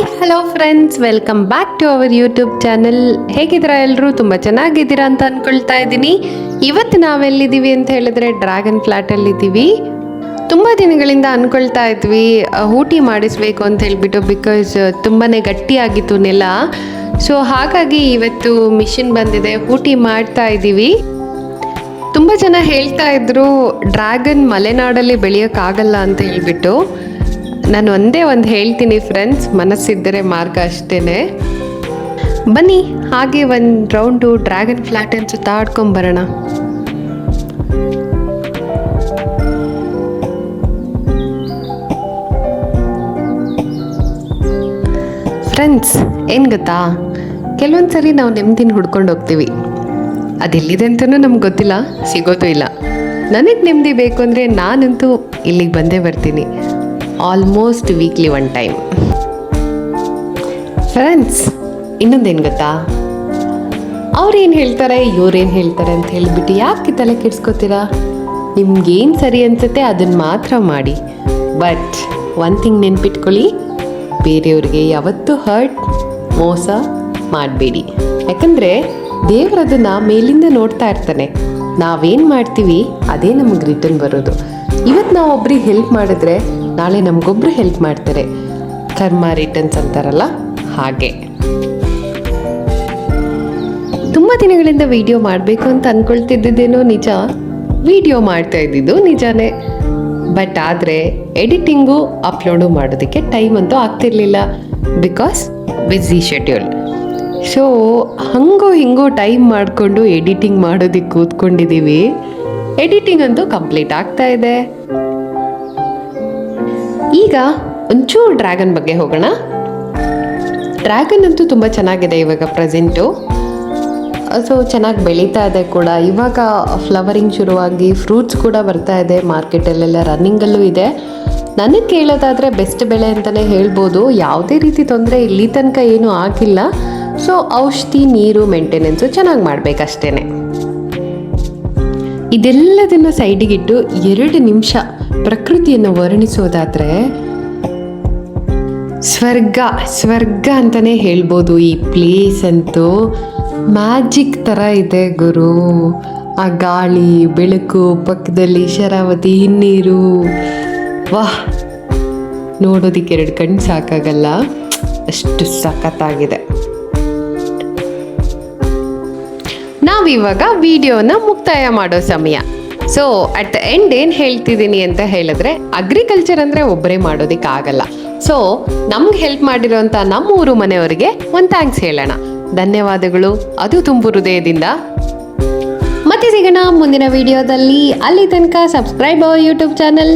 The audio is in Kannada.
Hi hello friends, welcome back to our YouTube channel. ಹೇಗಿದ್ದೀರಾ ಎಲ್ಲರೂ? ತುಂಬ ಚೆನ್ನಾಗಿದ್ದೀರಾ ಅಂತ ಅಂದ್ಕೊಳ್ತಾ ಇದ್ದೀನಿ. ಇವತ್ತು ನಾವೆಲ್ಲಿದ್ದೀವಿ ಅಂತ ಹೇಳಿದ್ರೆ ಡ್ರ್ಯಾಗನ್ ಫ್ಲ್ಯಾಟಲ್ಲಿದ್ದೀವಿ. ತುಂಬ ದಿನಗಳಿಂದ ಅಂದ್ಕೊಳ್ತಾ ಇದ್ವಿ ಊಟಿ ಮಾಡಿಸ್ಬೇಕು ಅಂತ ಹೇಳಿಬಿಟ್ಟು, ಬಿಕಾಸ್ ತುಂಬಾ ಗಟ್ಟಿಯಾಗಿತ್ತು ನೆಲ. ಸೊ ಹಾಗಾಗಿ ಇವತ್ತು ಮಿಷಿನ್ ಬಂದಿದೆ, ಊಟಿ ಮಾಡ್ತಾ ಇದ್ದೀವಿ. ತುಂಬ ಜನ ಹೇಳ್ತಾ ಇದ್ರು ಡ್ರ್ಯಾಗನ್ ಮಲೆನಾಡಲ್ಲಿ ಬೆಳೆಯೋಕ್ಕಾಗಲ್ಲ ಅಂತ ಹೇಳಿಬಿಟ್ಟು. ನಾನು ಒಂದೇ ಒಂದು ಹೇಳ್ತೀನಿ ಫ್ರೆಂಡ್ಸ್, ಮನಸ್ಸಿದ್ದರೆ ಮಾರ್ಗ ಅಷ್ಟೇ. ಬನ್ನಿ ಹಾಗೆ ಒಂದು ರೌಂಡು ಡ್ರ್ಯಾಗನ್ ಫ್ಲ್ಯಾಟನ್ನು ಸುತ್ತಾಡ್ಕೊಂಬರೋಣ. ಫ್ರೆಂಡ್ಸ್, ಏನು ಗೊತ್ತಾ, ಕೆಲವೊಂದು ಸರಿ ನಾವು ನೆಮ್ಮದಿನ ಹುಡ್ಕೊಂಡು ಹೋಗ್ತೀವಿ. ಅದೆಲ್ಲಿದೆ ಅಂತಲೂ ನಮ್ಗೆ ಗೊತ್ತಿಲ್ಲ, ಸಿಗೋದು ಇಲ್ಲ. ನನಗೆ ನೆಮ್ಮದಿ ಬೇಕು ಅಂದರೆ ನಾನಂತೂ ಇಲ್ಲಿಗೆ ಬಂದೇ ಬರ್ತೀನಿ, almost weekly one time. Friends, ಇನ್ನೊಂದೇನು ಗೊತ್ತಾ, ಅವ್ರೇನು ಹೇಳ್ತಾರೆ ಇವ್ರೇನು ಹೇಳ್ತಾರೆ ಅಂತ ಹೇಳಿಬಿಟ್ಟು ಯಾಕೆ ತಲೆ ಕೆಡ್ಸ್ಕೊತೀರಾ? ನಿಮ್ಗೇನು ಸರಿ ಅನಿಸುತ್ತೆ ಅದನ್ನು ಮಾತ್ರ ಮಾಡಿ. ಬಟ್ ಒನ್ ಥಿಂಗ್ ನೆನ್ಪಿಟ್ಕೊಳ್ಳಿ, ಬೇರೆಯವ್ರಿಗೆ ಯಾವತ್ತೂ ಹರ್ಟ್ ಮೋಸ ಮಾಡಬೇಡಿ. ಯಾಕಂದರೆ ದೇವರದನ್ನು ಮೇಲಿಂದ ನೋಡ್ತಾ ಇರ್ತಾನೆ. ನಾವೇನು ಮಾಡ್ತೀವಿ ಅದೇ ನಮಗೆ ರಿಟರ್ನ್ ಬರೋದು. ಇವತ್ತು ನಾವು ಒಬ್ರಿಗೆ ಹೆಲ್ಪ್ ಮಾಡಿದ್ರೆ ನಾಳೆ ನಮಗೊಬ್ರು ಹೆಲ್ಪ್ ಮಾಡ್ತಾರೆ. ಕರ್ಮ ರಿಟರ್ನ್ಸ್ ಅಂತಾರಲ್ಲ, ಹಾಗೆ. ತುಂಬ ದಿನಗಳಿಂದ ವಿಡಿಯೋ ಮಾಡಬೇಕು ಅಂತ ಅಂದ್ಕೊಳ್ತಿದ್ದೇನೋ ನಿಜ, ವಿಡಿಯೋ ಮಾಡ್ತಾ ಇದ್ದಿದ್ದು ನಿಜಾನೇ. ಬಟ್ ಆದರೆ ಎಡಿಟಿಂಗು ಅಪ್ಲೋಡು ಮಾಡೋದಕ್ಕೆ ಟೈಮ್ ಅಂತೂ ಆಗ್ತಿರ್ಲಿಲ್ಲ, ಬಿಕಾಸ್ ಬ್ಯುಸಿ ಶೆಡ್ಯೂಲ್. ಸೊ ಹಂಗೋ ಹಿಂಗೋ ಟೈಮ್ ಮಾಡಿಕೊಂಡು ಎಡಿಟಿಂಗ್ ಮಾಡೋದಕ್ಕೆ ಕೂತ್ಕೊಂಡಿದ್ದೀವಿ. ಎಡಿಟಿಂಗ್ ಅಂತೂ ಕಂಪ್ಲೀಟ್ ಆಗ್ತಾ ಇದೆ. ಈಗ ಒಂಚೂರು ಡ್ರ್ಯಾಗನ್ ಬಗ್ಗೆ ಹೋಗೋಣ. ಡ್ರ್ಯಾಗನ್ ಅಂತೂ ತುಂಬ ಚೆನ್ನಾಗಿದೆ ಇವಾಗ ಪ್ರೆಸೆಂಟು. ಸೊ ಚೆನ್ನಾಗಿ ಬೆಳೀತಾ ಇದೆ ಕೂಡ. ಇವಾಗ ಫ್ಲವರಿಂಗ್ ಶುರುವಾಗಿ ಫ್ರೂಟ್ಸ್ ಕೂಡ ಬರ್ತಾ ಇದೆ, ಮಾರ್ಕೆಟಲ್ಲೆಲ್ಲ ರನ್ನಿಂಗಲ್ಲೂ ಇದೆ. ನನಗೆ ಕೇಳೋದಾದರೆ ಬೆಸ್ಟ್ ಬೆಳೆ ಅಂತಲೇ ಹೇಳ್ಬೋದು. ಯಾವುದೇ ರೀತಿ ತೊಂದರೆ ಇಲ್ಲಿ ತನಕ ಏನೂ ಆಗಿಲ್ಲ. ಸೊ ಔಷಧಿ, ನೀರು, ಮೇಂಟೆನೆನ್ಸು ಚೆನ್ನಾಗಿ ಮಾಡಬೇಕಷ್ಟೇ. ಇದೆಲ್ಲದನ್ನು ಸೈಡಿಗಿಟ್ಟು 2 ನಿಮಿಷ ಪ್ರಕೃತಿಯನ್ನು ವರ್ಣಿಸೋದಾದರೆ ಸ್ವರ್ಗ ಅಂತಲೇ ಹೇಳ್ಬೋದು. ಈ ಪ್ಲೇಸ್ ಅಂತೂ ಮ್ಯಾಜಿಕ್ ಥರ ಇದೆ ಗುರು. ಆ ಗಾಳಿ, ಬೆಳಕು, ಪಕ್ಕದಲ್ಲಿ ಶರಾವತಿ, ಹಿನ್ನೀರು, ವಾಹ್, ನೋಡೋದಕ್ಕೆ 2 ಕಣ್ಣು ಸಾಕಾಗಲ್ಲ, ಅಷ್ಟು ಸಖತ್ತಾಗಿದೆ. ನಾವಿವಾಗ ವಿಡಿಯೋನ ಮುಕ್ತಾಯ ಮಾಡೋ ಸಮಯ. ಸೊ ಅಟ್ ದ ಎಂಡ್ ಏನು ಹೇಳ್ತಿದ್ದೀನಿ ಅಂತ ಹೇಳಿದ್ರೆ, ಅಗ್ರಿಕಲ್ಚರ್ ಅಂದರೆ ಒಬ್ಬರೇ ಮಾಡೋದಕ್ಕೆ ಆಗಲ್ಲ. ಸೊ ನಮ್ಗೆ ಹೆಲ್ಪ್ ಮಾಡಿರೋಂಥ ನಮ್ಮ ಊರು ಮನೆಯವರಿಗೆ ಒಂದು ಥ್ಯಾಂಕ್ಸ್ ಹೇಳೋಣ. ಧನ್ಯವಾದಗಳು, ಅದು ತುಂಬು ಹೃದಯದಿಂದ. ಮತ್ತೆ ಸಿಗೋಣ ಮುಂದಿನ ವಿಡಿಯೋದಲ್ಲಿ. ಅಲ್ಲಿ ತನಕ ಸಬ್ಸ್ಕ್ರೈಬ್ ಅವರ್ ಯೂಟ್ಯೂಬ್ ಚಾನಲ್.